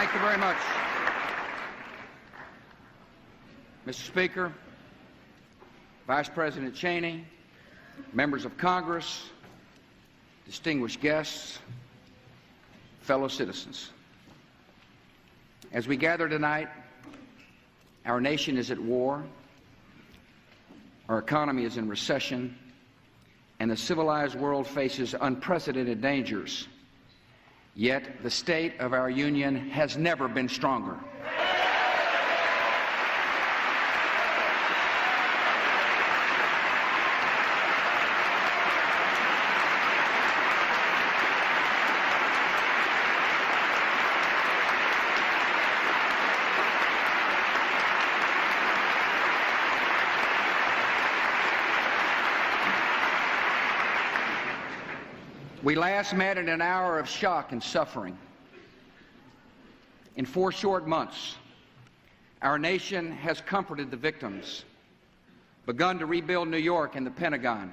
Thank you very much. Mr. Speaker, Vice President Cheney, members of Congress, distinguished guests, fellow citizens. As we gather tonight, our nation is at war, our economy is in recession, and the civilized world faces unprecedented dangers. Yet the state of our union has never been stronger. We last met in an hour of shock and suffering. In 4 short months, our nation has comforted the victims, begun to rebuild New York and the Pentagon,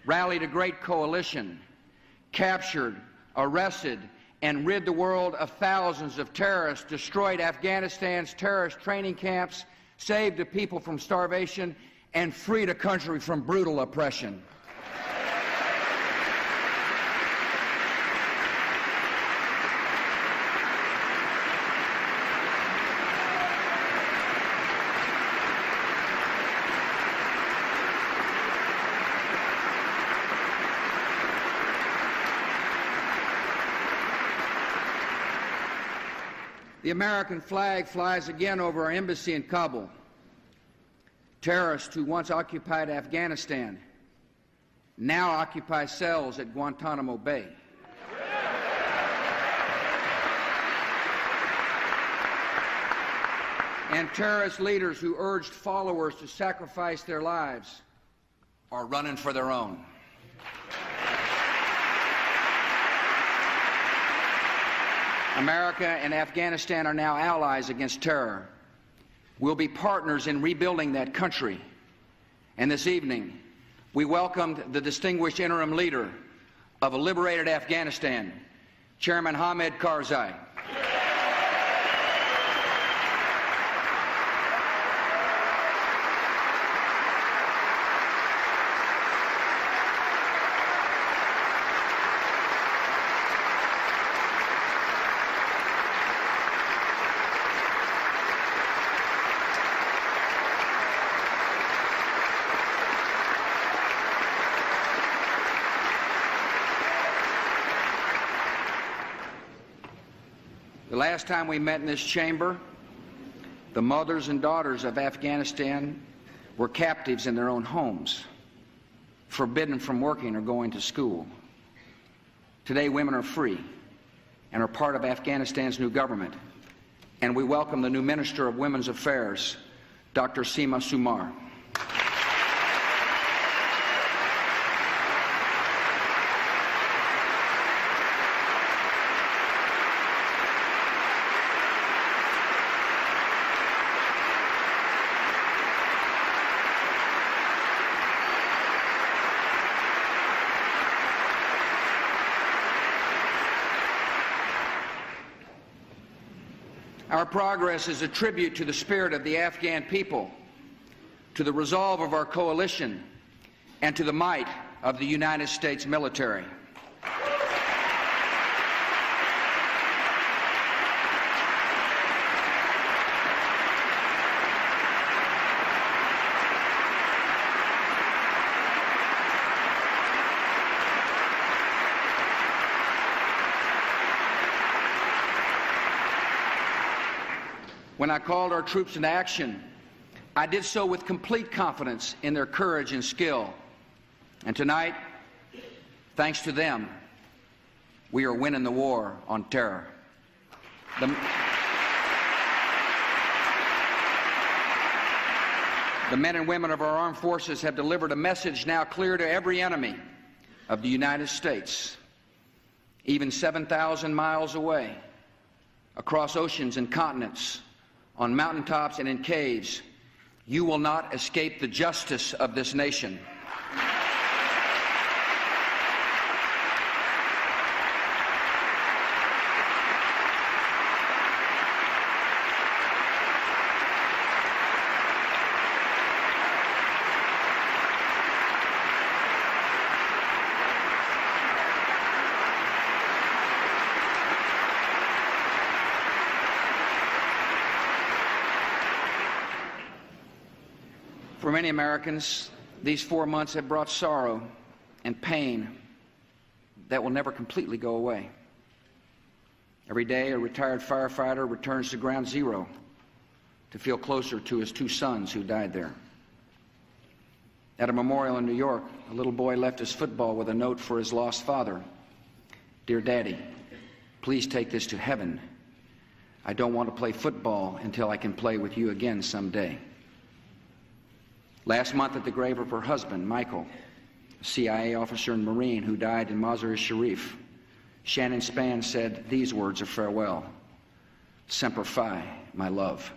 rallied a great coalition, captured, arrested, and rid the world of thousands of terrorists, destroyed Afghanistan's terrorist training camps, saved the people from starvation, and freed a country from brutal oppression. The American flag flies again over our embassy in Kabul. Terrorists who once occupied Afghanistan now occupy cells at Guantanamo Bay. And terrorist leaders who urged followers to sacrifice their lives are running for their own. America and Afghanistan are now allies against terror. We'll be partners in rebuilding that country. And this evening, we welcomed the distinguished interim leader of a liberated Afghanistan, Chairman Hamid Karzai. The last time we met in this chamber, the mothers and daughters of Afghanistan were captives in their own homes, forbidden from working or going to school. Today, women are free and are part of Afghanistan's new government, and we welcome the new Minister of Women's Affairs, Dr. Seema Sumar. Our progress is a tribute to the spirit of the Afghan people, to the resolve of our coalition, and to the might of the United States military. When I called our troops into action, I did so with complete confidence in their courage and skill. And tonight, thanks to them, we are winning the war on terror. The men and women of our armed forces have delivered a message now clear to every enemy of the United States, even 7,000 miles away, across oceans and continents, on mountaintops and in caves. You will not escape the justice of this nation. For many Americans, these 4 months have brought sorrow and pain that will never completely go away. Every day, a retired firefighter returns to ground zero to feel closer to his 2 sons who died there. At a memorial in New York, a little boy left his football with a note for his lost father. "Dear Daddy, please take this to heaven. I don't want to play football until I can play with you again someday." Last month, at the grave of her husband, Michael, a CIA officer and Marine who died in Mazar-e-Sharif, Shannon Spann said these words of farewell: "Semper Fi, my love."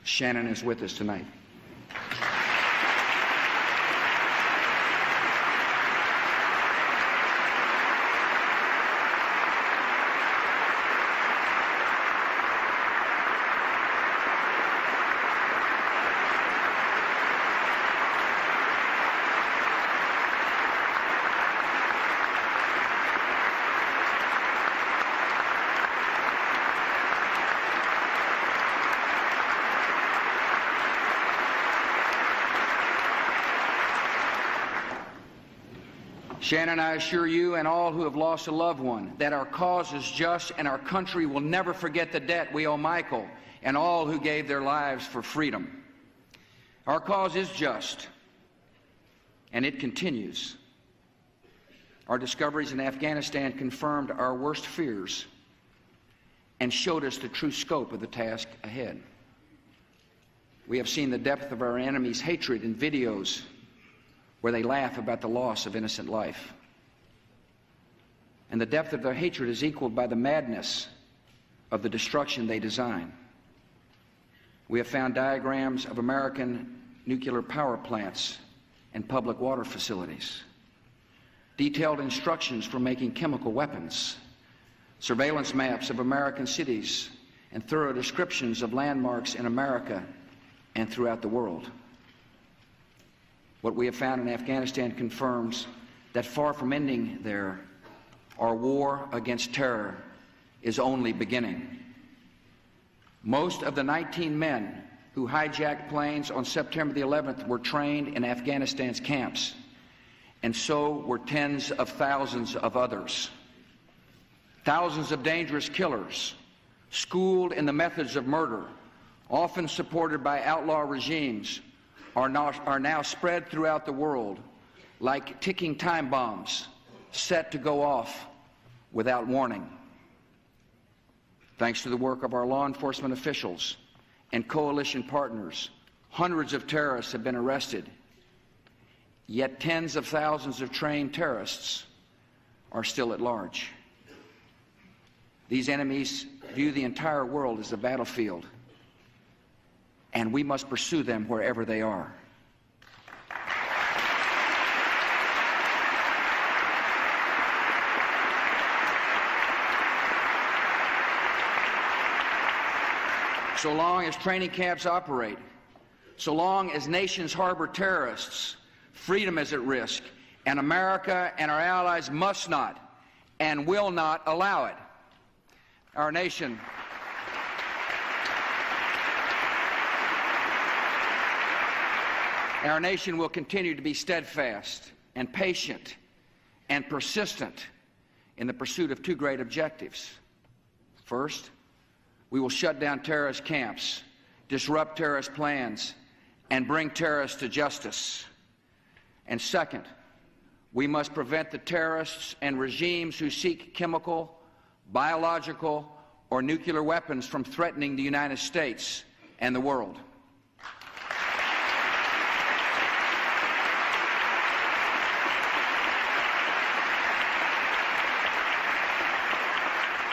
Shannon is with us tonight. Shannon, I assure you and all who have lost a loved one that our cause is just and our country will never forget the debt we owe Michael and all who gave their lives for freedom. Our cause is just, and it continues. Our discoveries in Afghanistan confirmed our worst fears and showed us the true scope of the task ahead. We have seen the depth of our enemies' hatred in videos where they laugh about the loss of innocent life. And the depth of their hatred is equaled by the madness of the destruction they design. We have found diagrams of American nuclear power plants and public water facilities, detailed instructions for making chemical weapons, surveillance maps of American cities, and thorough descriptions of landmarks in America and throughout the world. What we have found in Afghanistan confirms that far from ending there, our war against terror is only beginning. Most of the 19 men who hijacked planes on September the 11th were trained in Afghanistan's camps, and so were tens of thousands of others. Thousands of dangerous killers, schooled in the methods of murder, often supported by outlaw regimes, are now spread throughout the world like ticking time bombs set to go off without warning. Thanks to the work of our law enforcement officials and coalition partners, hundreds of terrorists have been arrested, yet tens of thousands of trained terrorists are still at large. These enemies view the entire world as a battlefield, and we must pursue them wherever they are. So long as training camps operate, so long as nations harbor terrorists, freedom is at risk, and America and our allies must not and will not allow it. Our nation will continue to be steadfast and patient and persistent in the pursuit of 2 great objectives. First, we will shut down terrorist camps, disrupt terrorist plans, and bring terrorists to justice. And second, we must prevent the terrorists and regimes who seek chemical, biological, or nuclear weapons from threatening the United States and the world.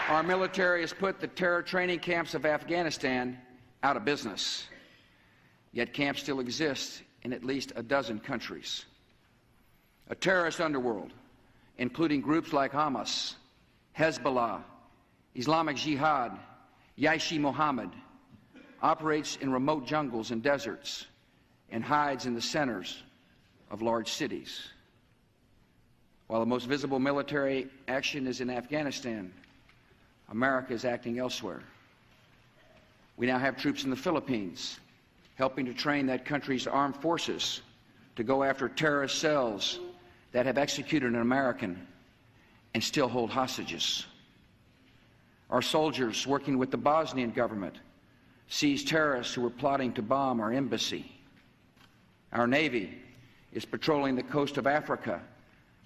Our military has put the terror training camps of Afghanistan out of business, yet camps still exist in at least a dozen countries. A terrorist underworld, including groups like Hamas, Hezbollah, Islamic Jihad, Jaish-e-Mohammed, operates in remote jungles and deserts and hides in the centers of large cities. While the most visible military action is in Afghanistan, America is acting elsewhere. We now have troops in the Philippines, helping to train that country's armed forces to go after terrorist cells that have executed an American and still hold hostages. Our soldiers, working with the Bosnian government, seized terrorists who were plotting to bomb our embassy. Our Navy is patrolling the coast of Africa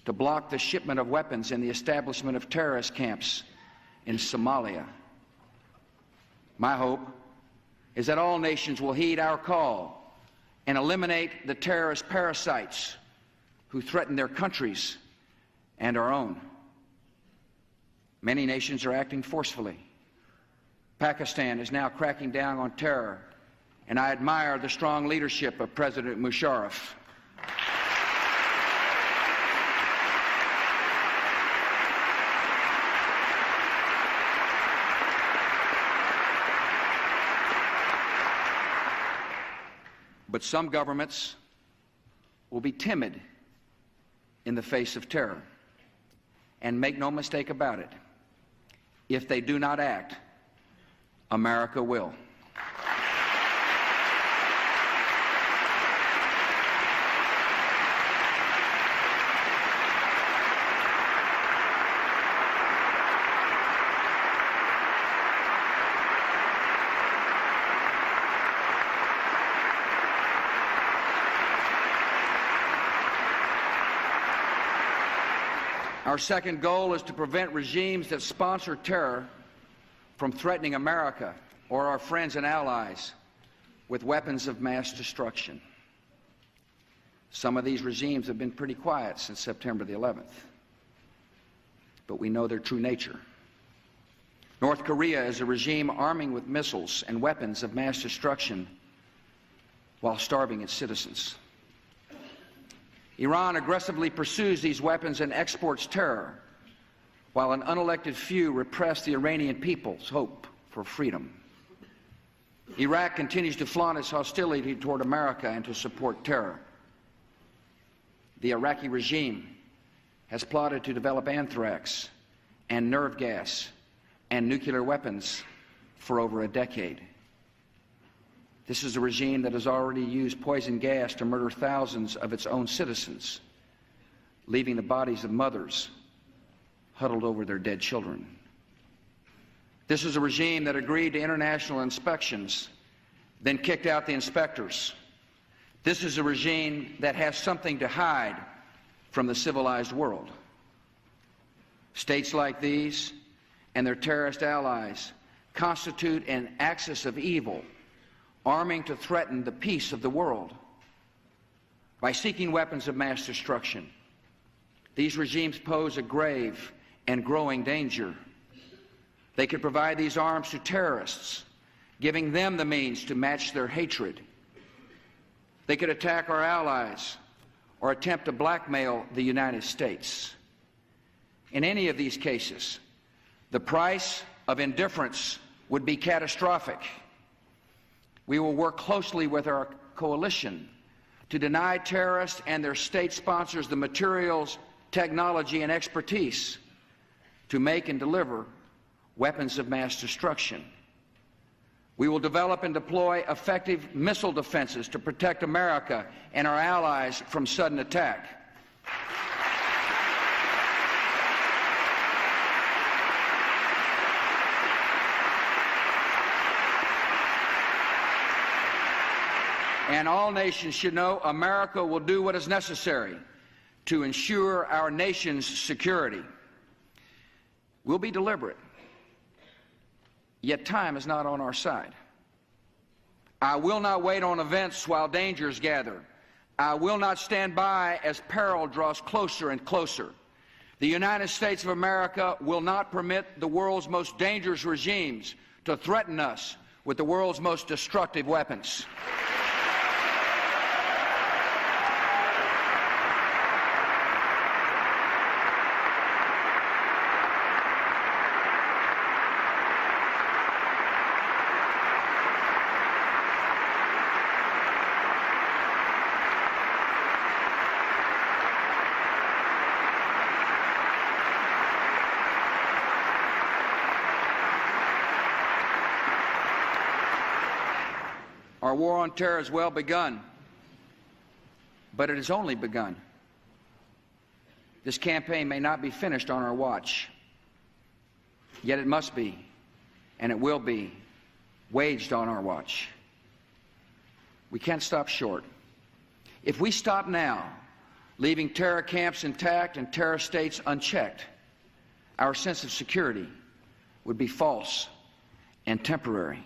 to block the shipment of weapons and the establishment of terrorist camps in Somalia. My hope is that all nations will heed our call and eliminate the terrorist parasites who threaten their countries and our own. Many nations are acting forcefully. Pakistan is now cracking down on terror, and I admire the strong leadership of President Musharraf. But some governments will be timid in the face of terror. And make no mistake about it, if they do not act, America will. Our second goal is to prevent regimes that sponsor terror from threatening America or our friends and allies with weapons of mass destruction. Some of these regimes have been pretty quiet since September the 11th, but we know their true nature. North Korea is a regime arming with missiles and weapons of mass destruction while starving its citizens. Iran aggressively pursues these weapons and exports terror, while an unelected few repress the Iranian people's hope for freedom. Iraq continues to flaunt its hostility toward America and to support terror. The Iraqi regime has plotted to develop anthrax and nerve gas and nuclear weapons for over a decade. This is a regime that has already used poison gas to murder thousands of its own citizens, leaving the bodies of mothers huddled over their dead children. This is a regime that agreed to international inspections, then kicked out the inspectors. This is a regime that has something to hide from the civilized world. States like these and their terrorist allies constitute an axis of evil, arming to threaten the peace of the world. By seeking weapons of mass destruction, these regimes pose a grave and growing danger. They could provide these arms to terrorists, giving them the means to match their hatred. They could attack our allies or attempt to blackmail the United States. In any of these cases, the price of indifference would be catastrophic. We will work closely with our coalition to deny terrorists and their state sponsors the materials, technology, and expertise to make and deliver weapons of mass destruction. We will develop and deploy effective missile defenses to protect America and our allies from sudden attack. And all nations should know America will do what is necessary to ensure our nation's security. We'll be deliberate, yet time is not on our side. I will not wait on events while dangers gather. I will not stand by as peril draws closer and closer. The United States of America will not permit the world's most dangerous regimes to threaten us with the world's most destructive weapons. Our war on terror has well begun, but it has only begun. This campaign may not be finished on our watch, yet it must be, and it will be, waged on our watch. We can't stop short. If we stop now, leaving terror camps intact and terror states unchecked, our sense of security would be false and temporary.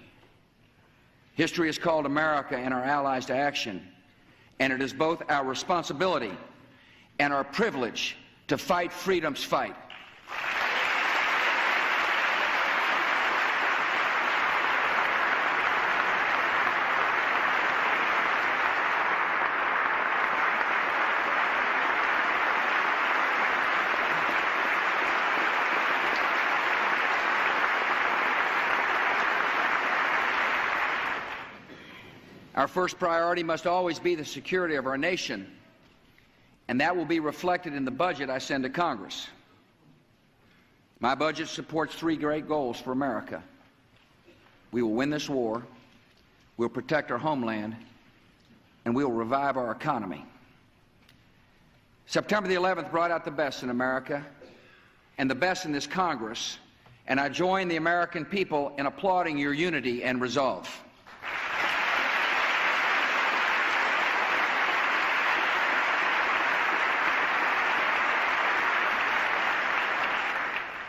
History has called America and our allies to action, and it is both our responsibility and our privilege to fight freedom's fight. Our first priority must always be the security of our nation, and that will be reflected in the budget I send to Congress. My budget supports three great goals for America. We will win this war, we'll protect our homeland, and we will revive our economy. September the 11th brought out the best in America and the best in this Congress, and I join the American people in applauding your unity and resolve.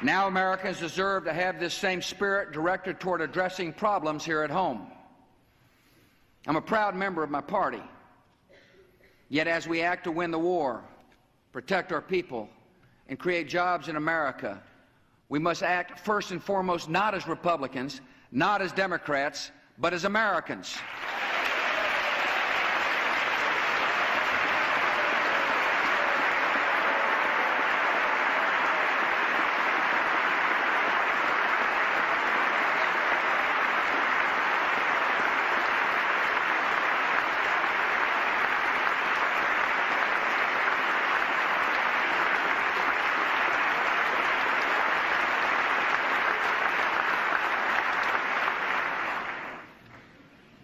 Now Americans deserve to have this same spirit directed toward addressing problems here at home. I'm a proud member of my party. Yet as we act to win the war, protect our people, and create jobs in America, we must act first and foremost not as Republicans, not as Democrats, but as Americans.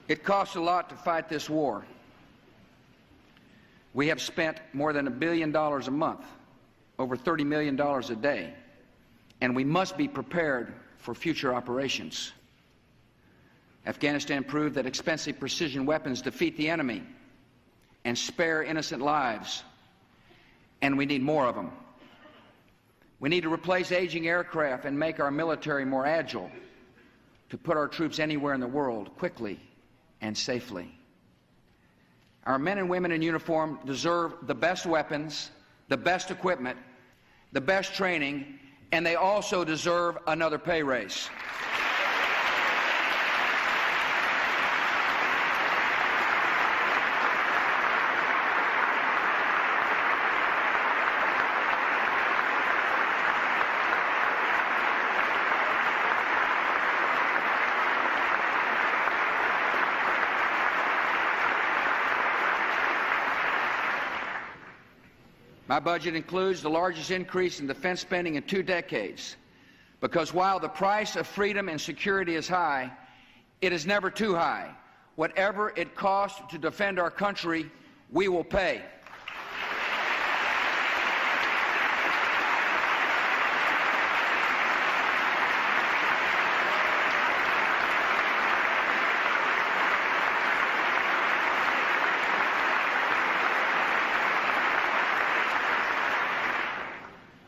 It costs a lot to fight this war. We have spent more than $1 billion a month, over $30 million a day, and we must be prepared for future operations. Afghanistan proved that expensive precision weapons defeat the enemy and spare innocent lives, and we need more of them. We need to replace aging aircraft and make our military more agile to put our troops anywhere in the world quickly and safely. Our men and women in uniform deserve the best weapons, the best equipment, the best training, and they also deserve another pay raise. My budget includes the largest increase in defense spending in 2 decades, because while the price of freedom and security is high, it is never too high. Whatever it costs to defend our country, we will pay.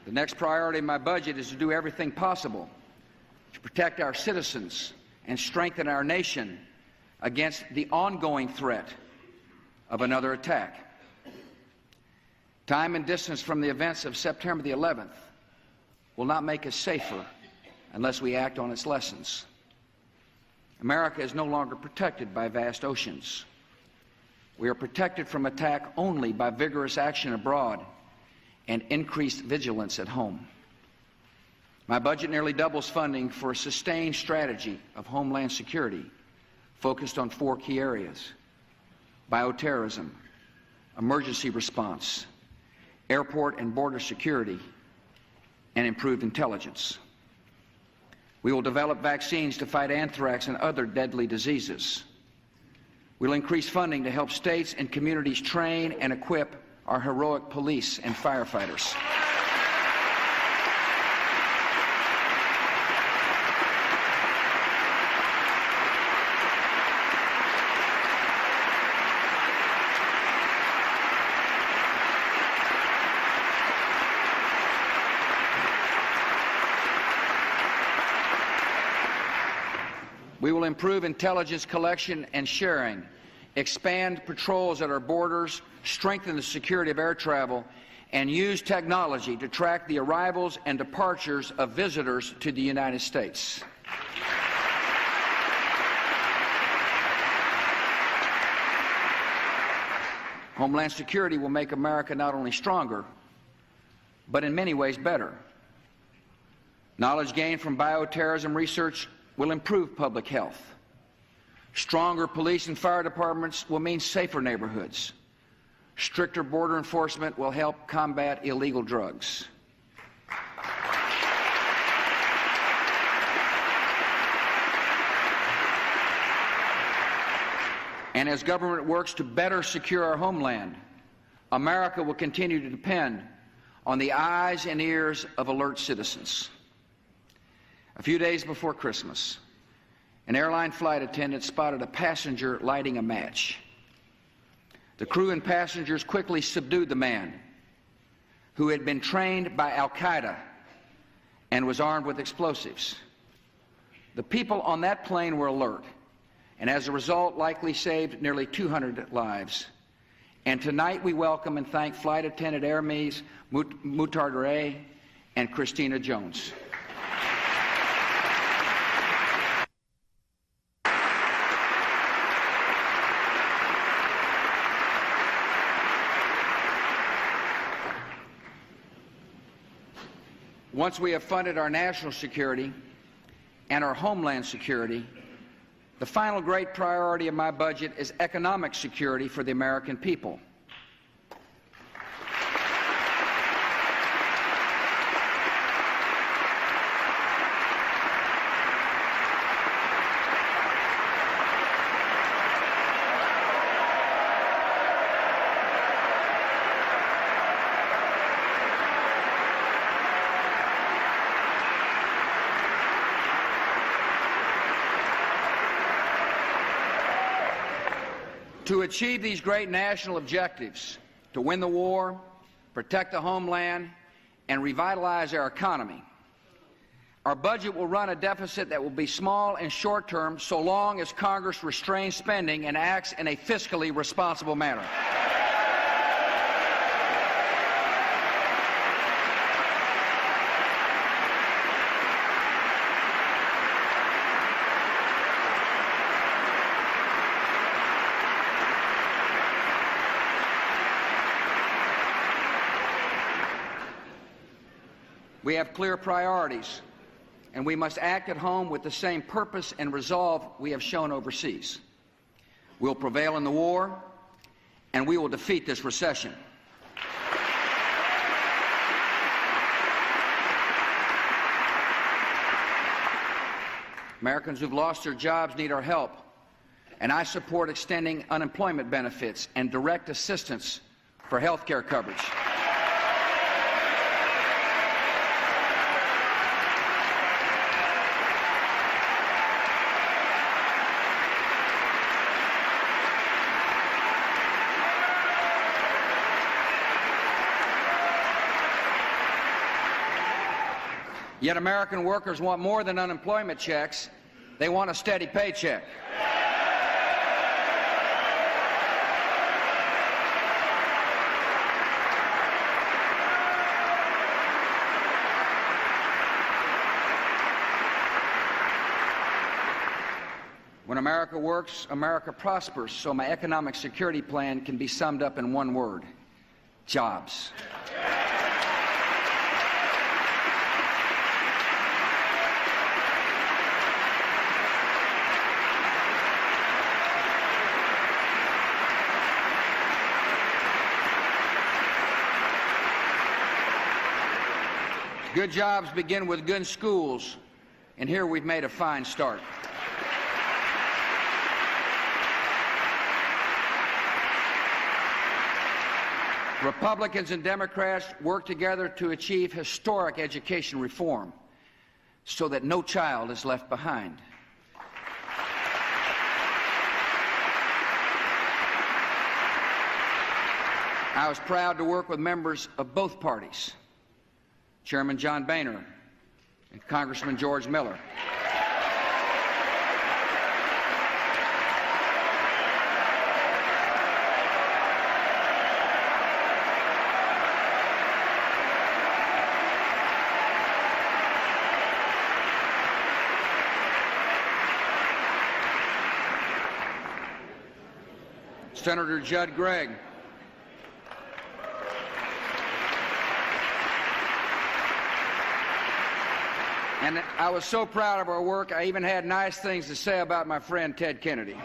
The next priority in my budget is to do everything possible to protect our citizens and strengthen our nation against the ongoing threat of another attack. Time and distance from the events of September the 11th will not make us safer unless we act on its lessons. America is no longer protected by vast oceans. We are protected from attack only by vigorous action abroad and increased vigilance at home. My budget nearly doubles funding for a sustained strategy of Homeland Security focused on 4 key areas: bioterrorism, emergency response, airport and border security, and improved intelligence. We will develop vaccines to fight anthrax and other deadly diseases. We'll increase funding to help states and communities train and equip our heroic police and firefighters. We will improve intelligence collection and sharing, expand patrols at our borders, strengthen the security of air travel, and use technology to track the arrivals and departures of visitors to the United States. Homeland Security will make America not only stronger, but in many ways better. Knowledge gained from bioterrorism research will improve public health. Stronger police and fire departments will mean safer neighborhoods. Stricter border enforcement will help combat illegal drugs. And as government works to better secure our homeland, America will continue to depend on the eyes and ears of alert citizens. A few days before Christmas, an airline flight attendant spotted a passenger lighting a match. The crew and passengers quickly subdued the man, who had been trained by Al-Qaeda and was armed with explosives. The people on that plane were alert, and as a result likely saved nearly 200 lives. And tonight we welcome and thank Flight Attendant Hermes Mutardere and Christina Jones. Once we have funded our national security and our homeland security, the final great priority of my budget is economic security for the American people. To achieve these great national objectives, to win the war, protect the homeland, and revitalize our economy, our budget will run a deficit that will be small and short-term so long as Congress restrains spending and acts in a fiscally responsible manner. We have clear priorities, and we must act at home with the same purpose and resolve we have shown overseas. We'll prevail in the war, and we will defeat this recession. Americans who've lost their jobs need our help, and I support extending unemployment benefits and direct assistance for health care coverage. Yet American workers want more than unemployment checks. They want a steady paycheck. When America works, America prospers, so my economic security plan can be summed up in one word: jobs. Good jobs begin with good schools, and here we've made a fine start. Republicans and Democrats work together to achieve historic education reform so that no child is left behind. I was proud to work with members of both parties, Chairman John Boehner and Congressman George Miller. Senator Judd Gregg. And I was so proud of our work, I even had nice things to say about my friend Ted Kennedy.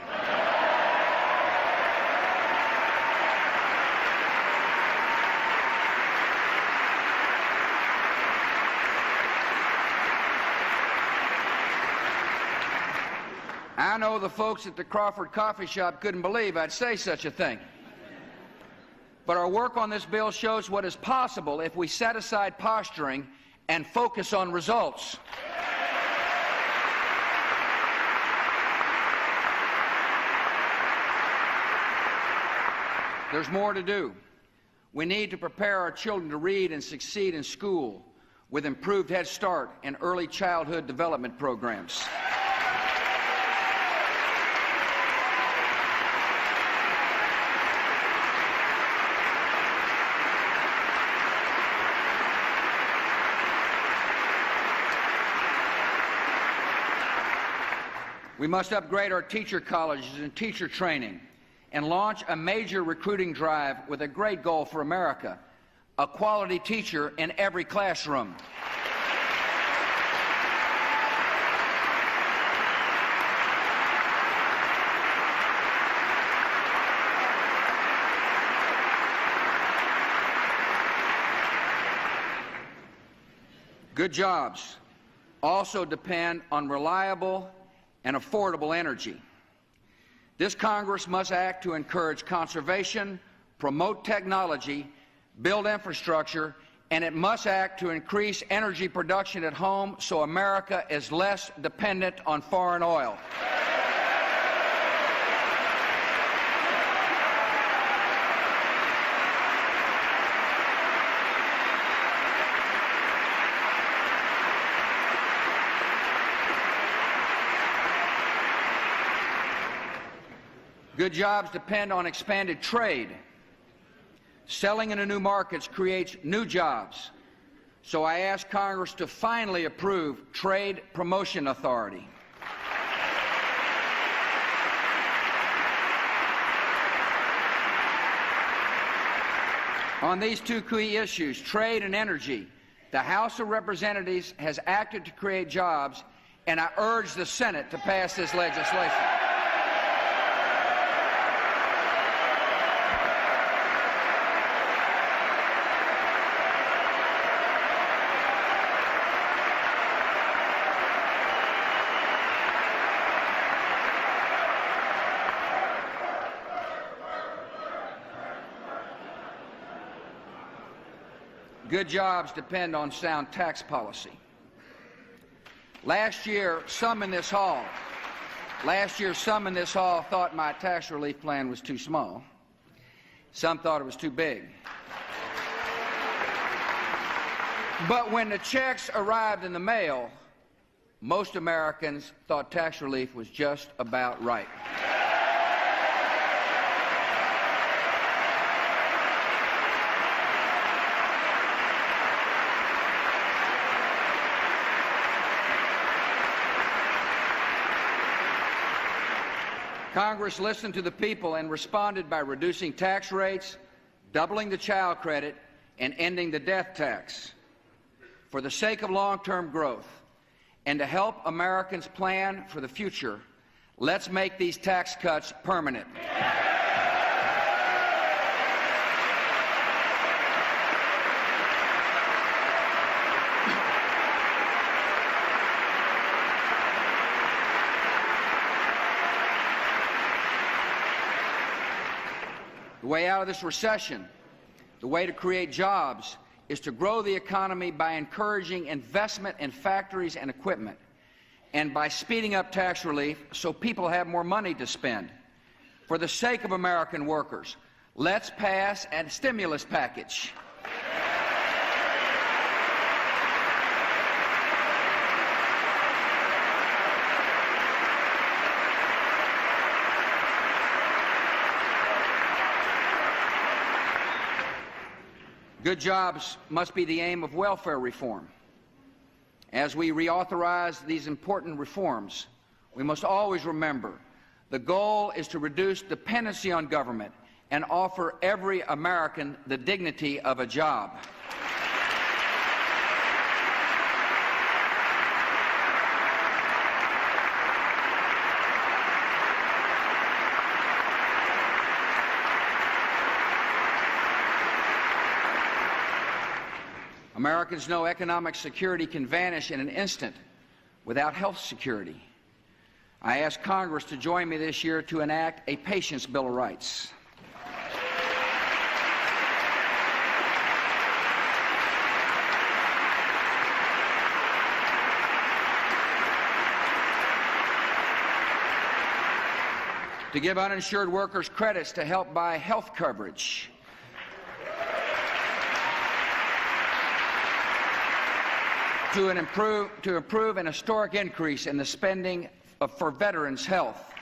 I know the folks at the Crawford Coffee Shop couldn't believe I'd say such a thing. But our work on this bill shows what is possible if we set aside posturing and focus on results. There's more to do. We need to prepare our children to read and succeed in school with improved Head Start and early childhood development programs. We must upgrade our teacher colleges and teacher training and launch a major recruiting drive with a great goal for America: a quality teacher in every classroom. Good jobs also depend on reliable and affordable energy. This Congress must act to encourage conservation, promote technology, build infrastructure, and it must act to increase energy production at home so America is less dependent on foreign oil. Good jobs depend on expanded trade. Selling into new markets creates new jobs. So I ask Congress to finally approve Trade Promotion Authority. On these two key issues, trade and energy, the House of Representatives has acted to create jobs, and I urge the Senate to pass this legislation. Good jobs depend on sound tax policy. Last year, some in this hall thought my tax relief plan was too small. Some thought it was too big. But when the checks arrived in the mail, most Americans thought tax relief was just about right. Congress listened to the people and responded by reducing tax rates, doubling the child credit, and ending the death tax. For the sake of long-term growth and to help Americans plan for the future, let's make these tax cuts permanent. The way out of this recession The way to create jobs is to grow the economy by encouraging investment in factories and equipment, and by speeding up tax relief so people have more money to spend. For the sake of American workers, let's pass a stimulus package. Good jobs must be the aim of welfare reform. As we reauthorize these important reforms, we must always remember the goal is to reduce dependency on government and offer every American the dignity of a job. Americans know economic security can vanish in an instant without health security. I ask Congress to join me this year to enact a Patient's Bill of Rights. To give uninsured workers credits to help buy health coverage. To approve an historic increase in the spending for veterans' health.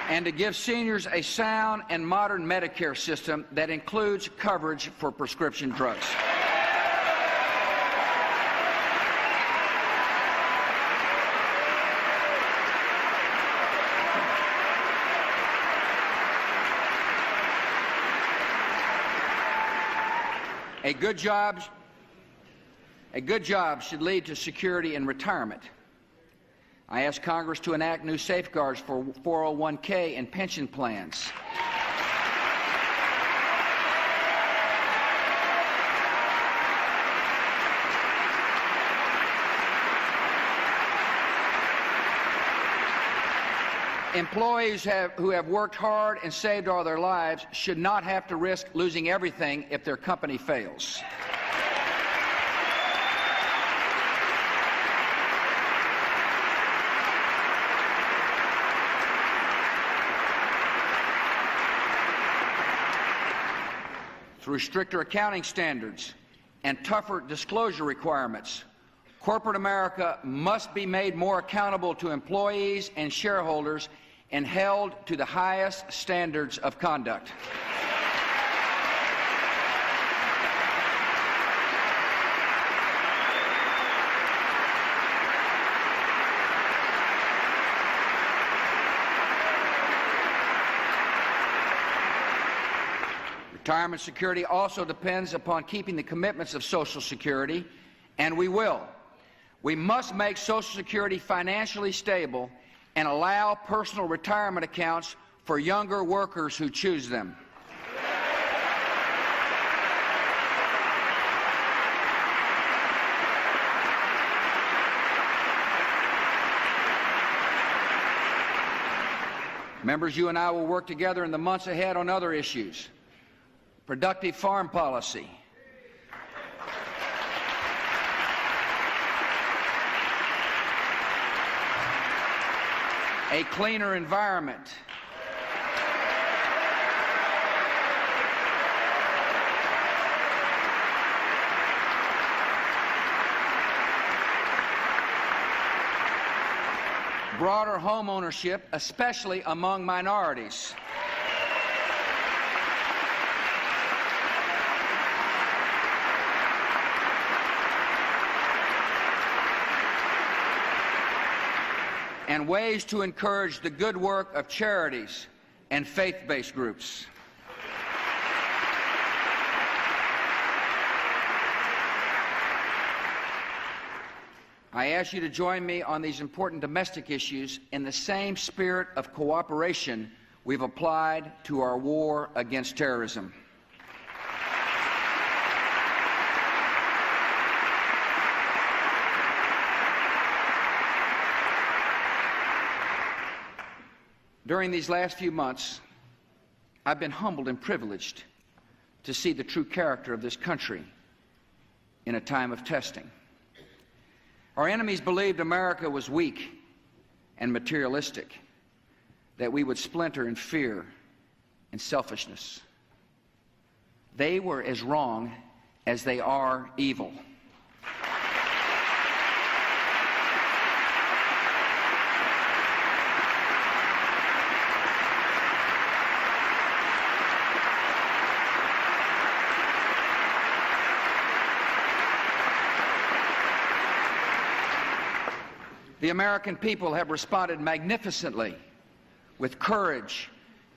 And to give seniors a sound and modern Medicare system that includes coverage for prescription drugs. A good job should lead to security in retirement. I ask Congress to enact new safeguards for 401k and pension plans. Employees who have worked hard and saved all their lives should not have to risk losing everything if their company fails. Through stricter accounting standards and tougher disclosure requirements, corporate America must be made more accountable to employees and shareholders and held to the highest standards of conduct. Retirement security also depends upon keeping the commitments of Social Security, and we will. We must make Social Security financially stable and allow personal retirement accounts for younger workers who choose them. Members, you and I will work together in the months ahead on other issues. Productive farm policy, a cleaner environment, broader home ownership, especially among minorities, and ways to encourage the good work of charities and faith-based groups. I ask you to join me on these important domestic issues in the same spirit of cooperation we've applied to our war against terrorism. During these last few months, I've been humbled and privileged to see the true character of this country in a time of testing. Our enemies believed America was weak and materialistic, that we would splinter in fear and selfishness. They were as wrong as they are evil. The American people have responded magnificently with courage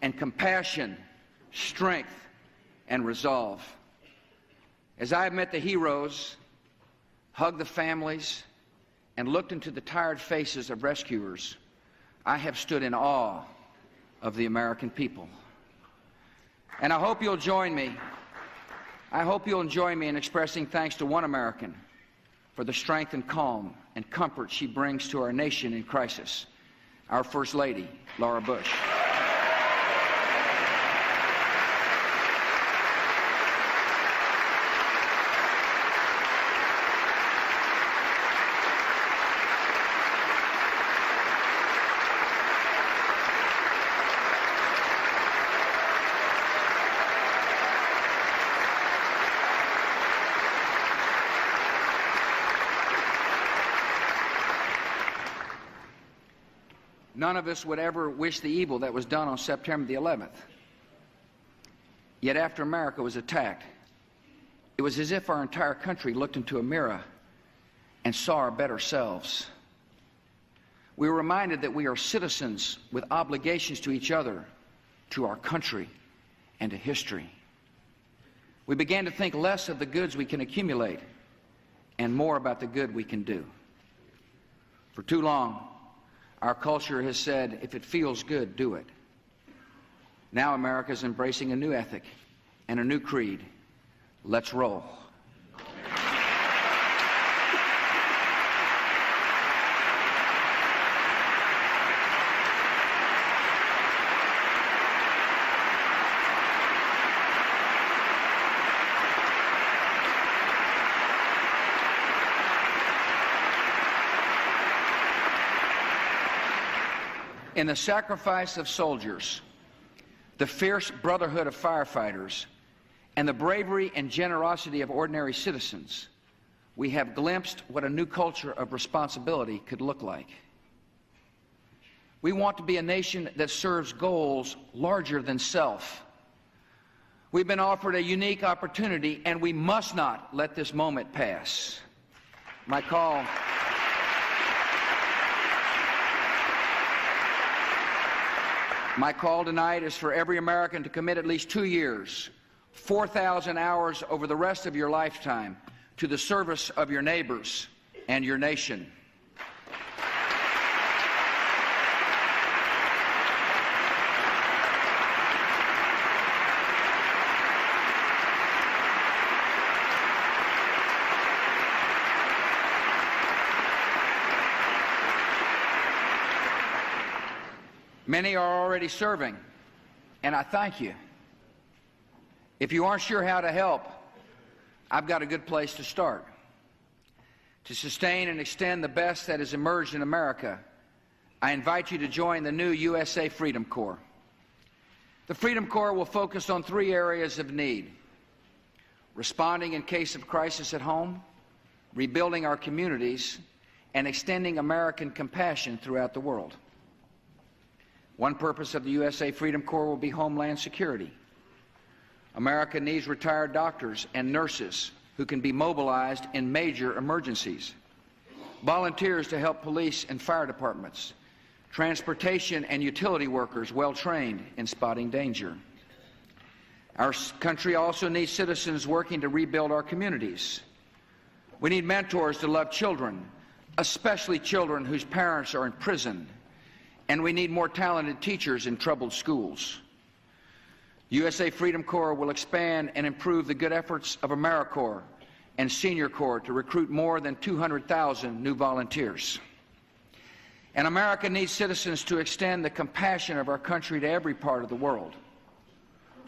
and compassion, strength and resolve. As I have met the heroes, hugged the families, and looked into the tired faces of rescuers, I have stood in awe of the American people. And I hope you'll join me. I hope you'll join me in expressing thanks to one American for the strength and calm and comfort she brings to our nation in crisis, our First Lady, Laura Bush. None of us would ever wish the evil that was done on September the 11th. Yet after America was attacked, it was as if our entire country looked into a mirror and saw our better selves. We were reminded that we are citizens with obligations to each other, to our country, and to history. We began to think less of the goods we can accumulate and more about the good we can do. For too long, our culture has said, if it feels good, do it. Now America is embracing a new ethic and a new creed. Let's roll. In the sacrifice of soldiers, the fierce brotherhood of firefighters, and the bravery and generosity of ordinary citizens, we have glimpsed what a new culture of responsibility could look like. We want to be a nation that serves goals larger than self. We've been offered a unique opportunity, and we must not let this moment pass. My call tonight is for every American to commit at least 2 years, 4,000 hours over the rest of your lifetime, to the service of your neighbors and your nation. Many are already serving, and I thank you. If you aren't sure how to help, I've got a good place to start. To sustain and extend the best that has emerged in America, I invite you to join the new USA Freedom Corps. The Freedom Corps will focus on 3 areas of need: responding in case of crisis at home, rebuilding our communities, and extending American compassion throughout the world. One purpose of the USA Freedom Corps will be Homeland Security. America needs retired doctors and nurses who can be mobilized in major emergencies, volunteers to help police and fire departments, transportation and utility workers well trained in spotting danger. Our country also needs citizens working to rebuild our communities. We need mentors to love children, especially children whose parents are in prison. And we need more talented teachers in troubled schools. USA Freedom Corps will expand and improve the good efforts of AmeriCorps and Senior Corps to recruit more than 200,000 new volunteers. And America needs citizens to extend the compassion of our country to every part of the world.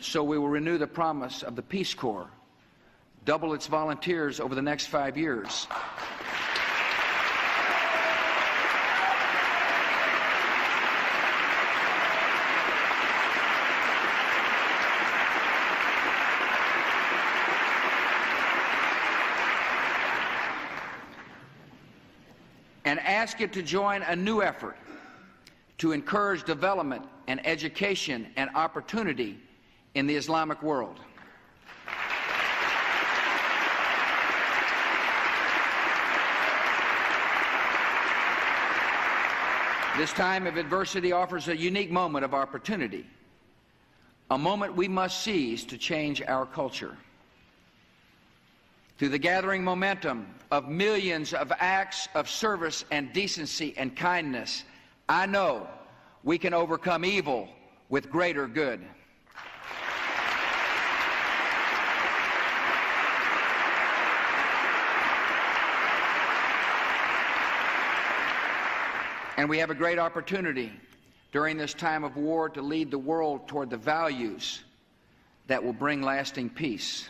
So we will renew the promise of the Peace Corps, double its volunteers over the next 5 years. And ask it to join a new effort to encourage development and education and opportunity in the Islamic world. This time of adversity offers a unique moment of opportunity, a moment we must seize to change our culture. Through the gathering momentum of millions of acts of service and decency and kindness, I know we can overcome evil with greater good. And we have a great opportunity during this time of war to lead the world toward the values that will bring lasting peace.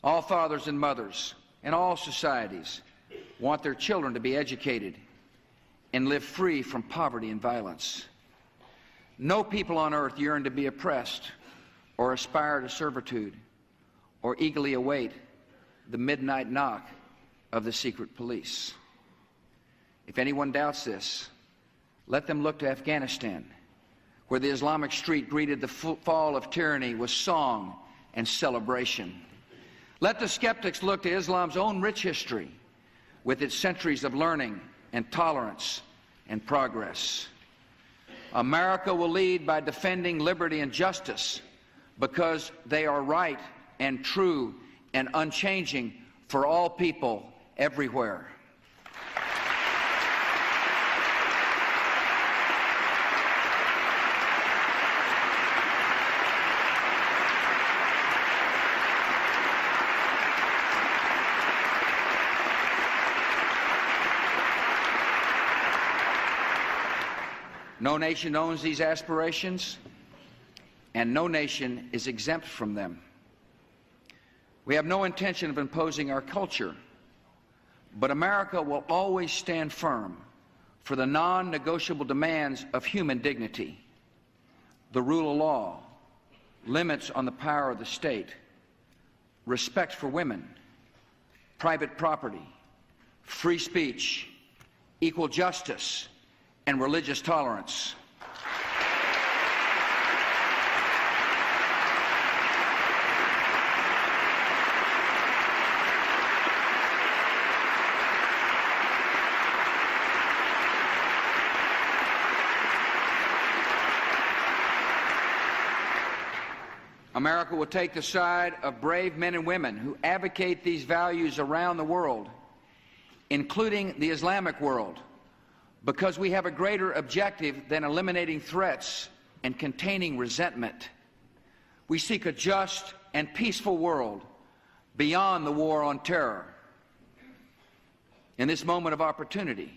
All fathers and mothers in all societies want their children to be educated and live free from poverty and violence. No people on earth yearn to be oppressed or aspire to servitude or eagerly await the midnight knock of the secret police. If anyone doubts this, let them look to Afghanistan, where the Islamic street greeted the fall of tyranny with song and celebration. Let the skeptics look to Islam's own rich history, with its centuries of learning and tolerance and progress. America will lead by defending liberty and justice, because they are right and true and unchanging for all people everywhere. No nation owns these aspirations, and no nation is exempt from them. We have no intention of imposing our culture, but America will always stand firm for the non-negotiable demands of human dignity, the rule of law, limits on the power of the state, respect for women, private property, free speech, equal justice, and religious tolerance. America will take the side of brave men and women who advocate these values around the world, including the Islamic world, because we have a greater objective than eliminating threats and containing resentment. We seek a just and peaceful world beyond the war on terror. In this moment of opportunity,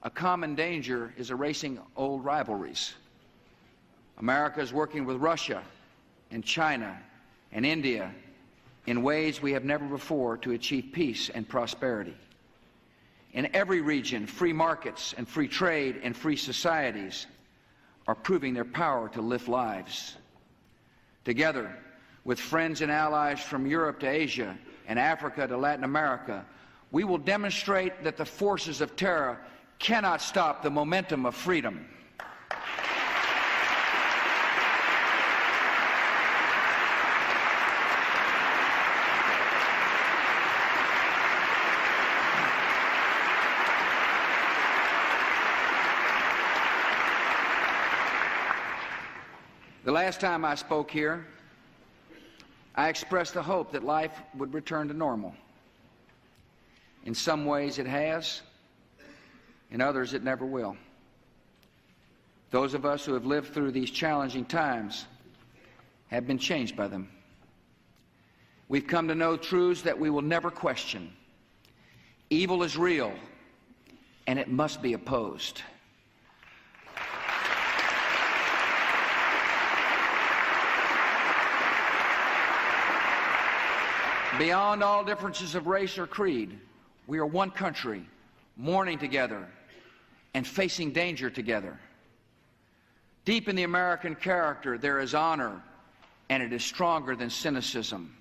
a common danger is erasing old rivalries. America is working with Russia and China and India in ways we have never before to achieve peace and prosperity. In every region, free markets and free trade and free societies are proving their power to lift lives. Together with friends and allies from Europe to Asia and Africa to Latin America, we will demonstrate that the forces of terror cannot stop the momentum of freedom. The last time I spoke here, I expressed the hope that life would return to normal. In some ways it has, in others it never will. Those of us who have lived through these challenging times have been changed by them. We've come to know truths that we will never question. Evil is real, and it must be opposed. Beyond all differences of race or creed, we are one country, mourning together and facing danger together. Deep in the American character, there is honor, and it is stronger than cynicism.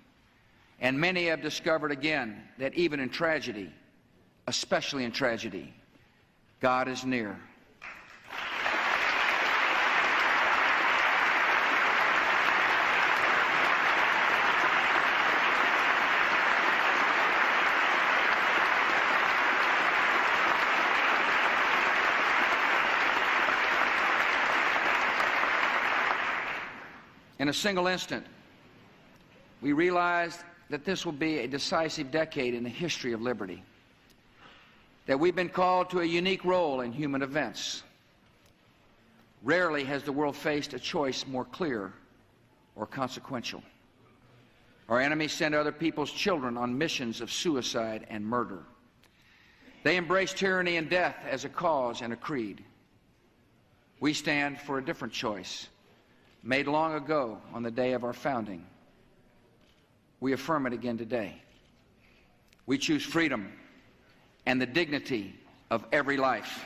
And many have discovered again that even in tragedy, especially in tragedy, God is near. In a single instant, we realized that this will be a decisive decade in the history of liberty, that we've been called to a unique role in human events. Rarely has the world faced a choice more clear or consequential. Our enemies send other people's children on missions of suicide and murder. They embrace tyranny and death as a cause and a creed. We stand for a different choice, made long ago on the day of our founding. We affirm it again today. We choose freedom and the dignity of every life.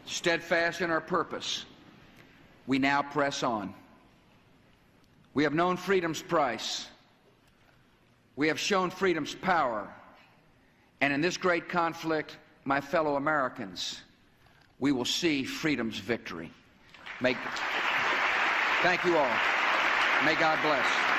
Steadfast in our purpose, we now press on. We have known freedom's price. We have shown freedom's power. And in this great conflict, my fellow Americans, we will see freedom's victory. Thank you all. May God bless.